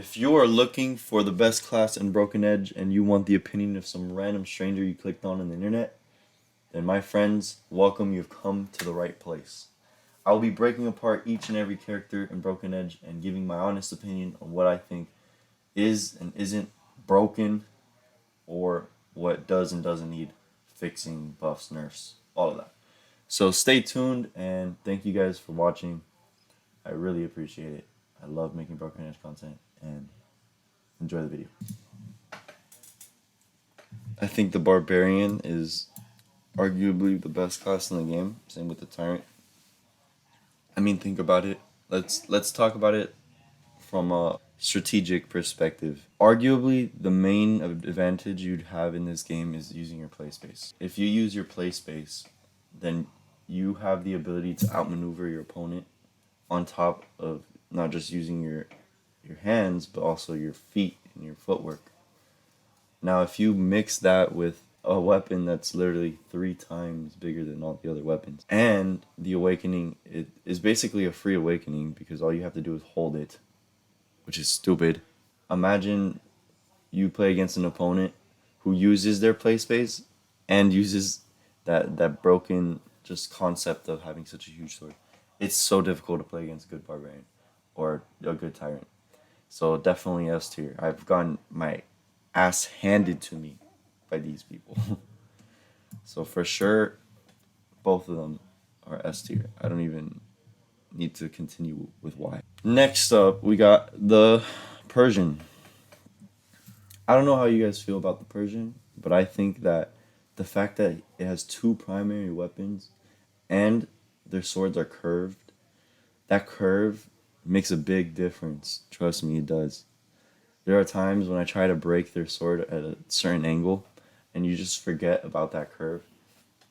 If you are looking for the best class in Broken Edge and you want the opinion of some random stranger you clicked on the internet, then my friends, welcome, you've come to the right place. I will be breaking apart each and every character in Broken Edge and giving my honest opinion on what I think is and isn't broken or what does and doesn't need fixing, buffs, nerfs, all of that. So stay tuned and thank you guys for watching. I really appreciate it. I love making Broken Edge content and enjoy the video. I think the Barbarian is arguably the best class in the game. Same with the Tyrant. I mean, think about it. Let's talk about it from a strategic perspective. Arguably, the main advantage you'd have in this game is using your play space. If you use your play space, then you have the ability to outmaneuver your opponent on top of not just using your hands, but also your feet and your footwork. Now, if you mix that with a weapon that's literally 3 times bigger than all the other weapons, and the awakening, it is basically a free awakening because all you have to do is hold it, which is stupid. Imagine you play against an opponent who uses their play space and uses that broken just concept of having such a huge sword. It's so difficult to play against a good Barbarian or a good Tyrant. So definitely S tier. I've gotten my ass handed to me by these people. So for sure, both of them are S tier. I don't even need to continue with why. Next up, we got the Persian. I don't know how you guys feel about the Persian, but I think that the fact that it has 2 primary weapons and their swords are curved, that curve makes a big difference. Trust me, it does. There are times when I try to break their sword at a certain angle and you just forget about that curve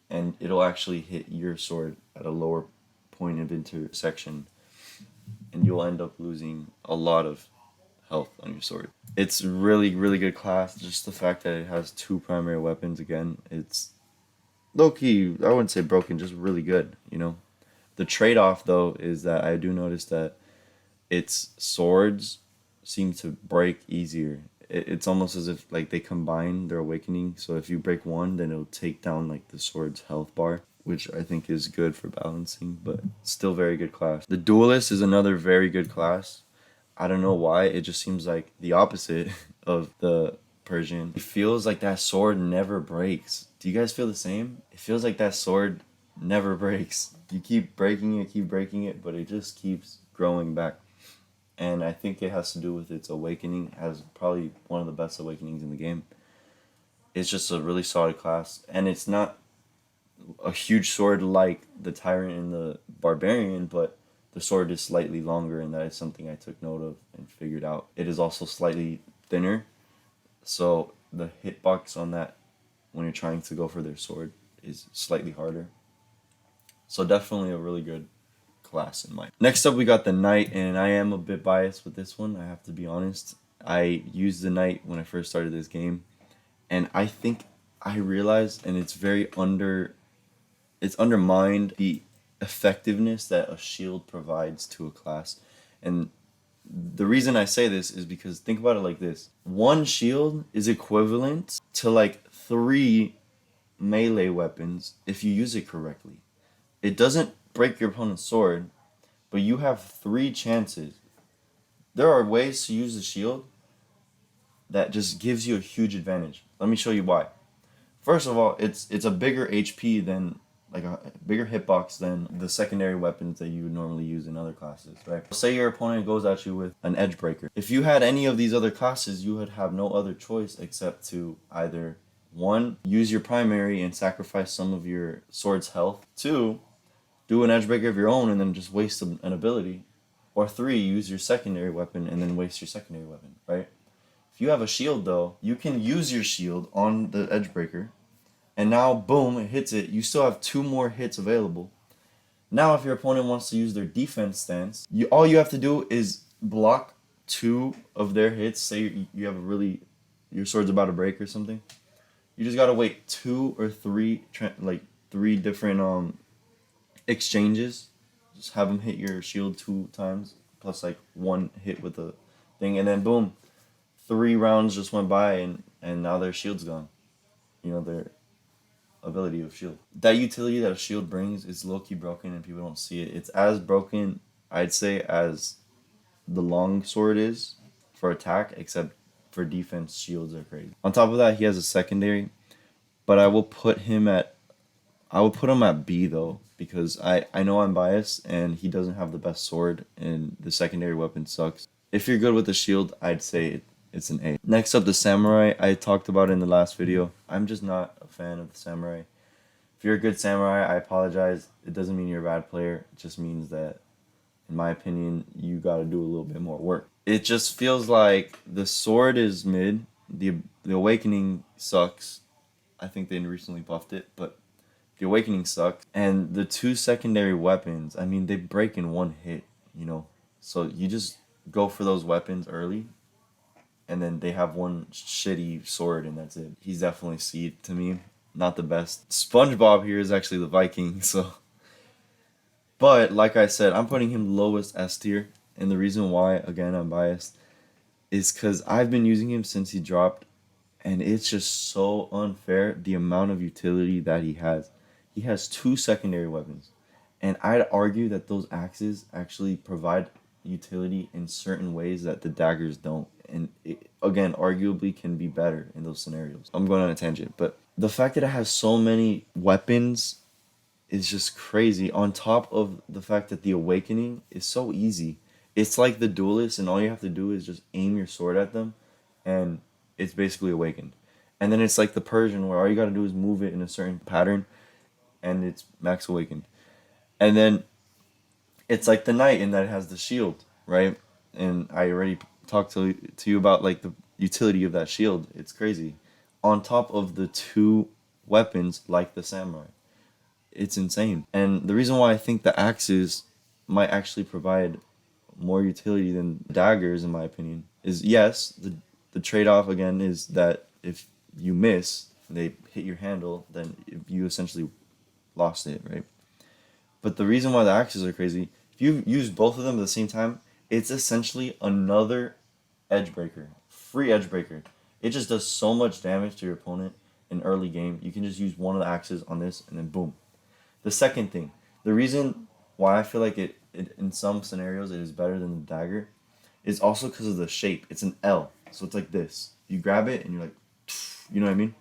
and it'll actually hit your sword at a lower point of intersection and you'll end up losing a lot of health on your sword. It's really, really good class. Just the fact that it has 2 primary weapons, again, it's low-key, I wouldn't say broken, just really good, you know? The trade-off, though, is that I do notice that its swords seem to break easier. It's almost as if like they combine their awakening. So if you break one, then it'll take down like the sword's health bar, which I think is good for balancing, but still very good class. The Duelist is another very good class. I don't know why, it just seems like the opposite of the Persian. It feels like that sword never breaks. Do you guys feel the same? It feels like that sword never breaks. You keep breaking it, but it just keeps growing back. And I think it has to do with its awakening. It has probably one of the best awakenings in the game. It's just a really solid class. And it's not a huge sword like the Tyrant and the Barbarian, but the sword is slightly longer, and that is something I took note of and figured out. It is also slightly thinner, so the hitbox on that when you're trying to go for their sword is slightly harder. So definitely a really good class in mind. Next up, we got the Knight, and I am a bit biased with this one, I have to be honest. I used the Knight when I first started this game, and I think I realized, and it's undermined the effectiveness that a shield provides to a class. And the reason I say this is because think about it like this. 1 shield is equivalent to like 3 melee weapons if you use it correctly. It doesn't break your opponent's sword, but you have 3 chances. There are ways to use the shield that just gives you a huge advantage. Let me show you why. First of all, it's a bigger HP than, like a bigger hitbox than the secondary weapons that you would normally use in other classes, right? Say your opponent goes at you with an edge breaker. If you had any of these other classes, you would have no other choice except to either 1, use your primary and sacrifice some of your sword's health, 2, do an edge breaker of your own and then just waste an ability, or 3, use your secondary weapon and then waste your secondary weapon, right? If you have a shield though, you can use your shield on the edge breaker, and now boom, it hits it. You still have 2 more hits available. Now if your opponent wants to use their defense stance, all you have to do is block 2 of their hits. Say you have your sword's about to break or something. You just gotta wait 2 or 3 3 different exchanges. Just have them hit your shield 2 times, plus like 1 hit with the thing, and then boom, 3 rounds just went by, and now their shield's gone. You know, their ability of shield. That utility that a shield brings is low-key broken and people don't see it. It's as broken, I'd say, as the long sword is for attack, except for defense, shields are crazy. On top of that, he has a secondary, but I will put him at B though, because I know I'm biased and he doesn't have the best sword and the secondary weapon sucks. If you're good with the shield, I'd say it's an A. Next up, the samurai. I talked about it in the last video. I'm just not a fan of the samurai. If you're a good samurai, I apologize. It doesn't mean you're a bad player. It just means that, in my opinion, you gotta do a little bit more work. It just feels like the sword is mid. The awakening sucks. I think they recently buffed it, but the awakening sucks. And the 2 secondary weapons, I mean, they break in 1 hit, you know? So you just go for those weapons early, and then they have 1 shitty sword, and that's it. He's definitely C to me. Not the best. SpongeBob here is actually the Viking, so... But, like I said, I'm putting him lowest S tier, and the reason why, again, I'm biased, is because I've been using him since he dropped, and it's just so unfair, the amount of utility that he has. He has 2 secondary weapons, and I'd argue that those axes actually provide utility in certain ways that the daggers don't, and it, again, arguably can be better in those scenarios. I'm going on a tangent, but the fact that it has so many weapons is just crazy, on top of the fact that the awakening is so easy. It's like the Duelist, and all you have to do is just aim your sword at them, and it's basically awakened. And then it's like the Persian, where all you gotta do is move it in a certain pattern, and it's max awakened. And then it's like the Knight, in that it has the shield, right? And I already talked to you about like the utility of that shield. It's crazy. On top of the 2 weapons, like the samurai. It's insane. And the reason why I think the axes might actually provide more utility than daggers, in my opinion, is yes, the trade-off again is that if you miss, they hit your handle, then you essentially lost it, right? But the reason why the axes are crazy, if you use both of them at the same time, it's essentially another edge breaker, free edge breaker. It just does so much damage to your opponent in early game. You can just use one of the axes on this, and then boom. The second thing, the reason why I feel like it in some scenarios it is better than the dagger is also because of the shape. It's an L, so it's like this. You grab it and you're like, you know what I mean?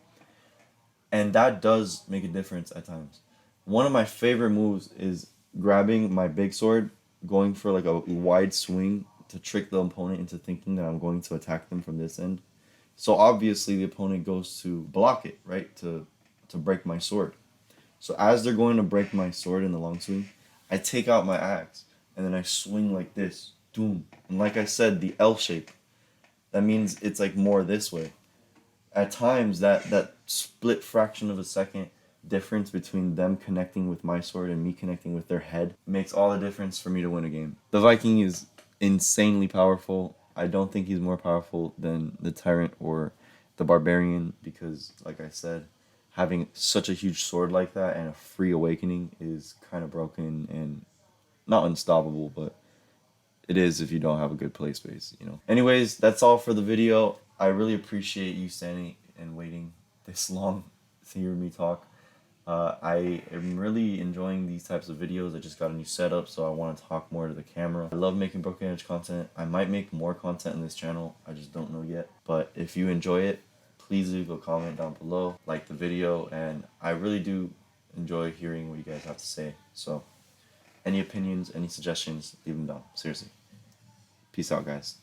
And that does make a difference at times. One of my favorite moves is grabbing my big sword, going for like a wide swing to trick the opponent into thinking that I'm going to attack them from this end. So obviously the opponent goes to block it, right? To break my sword. So as they're going to break my sword in the long swing, I take out my axe, and then I swing like this. Doom. And like I said, the L shape. That means it's like more this way. At times, that split fraction of a second difference between them connecting with my sword and me connecting with their head makes all the difference for me to win a game. The Viking is insanely powerful. I don't think he's more powerful than the Tyrant or the Barbarian because, like I said, having such a huge sword like that and a free awakening is kind of broken and not unstoppable, but it is if you don't have a good play space, you know. Anyways, that's all for the video. I really appreciate you standing and waiting this long to hear me talk. I am really enjoying these types of videos. I just got a new setup, so I want to talk more to the camera. I love making Broken Edge content. I might make more content in this channel. I just don't know yet. But if you enjoy it, please leave a comment down below, like the video, and I really do enjoy hearing what you guys have to say. So, any opinions, any suggestions, leave them down. Seriously. Peace out, guys.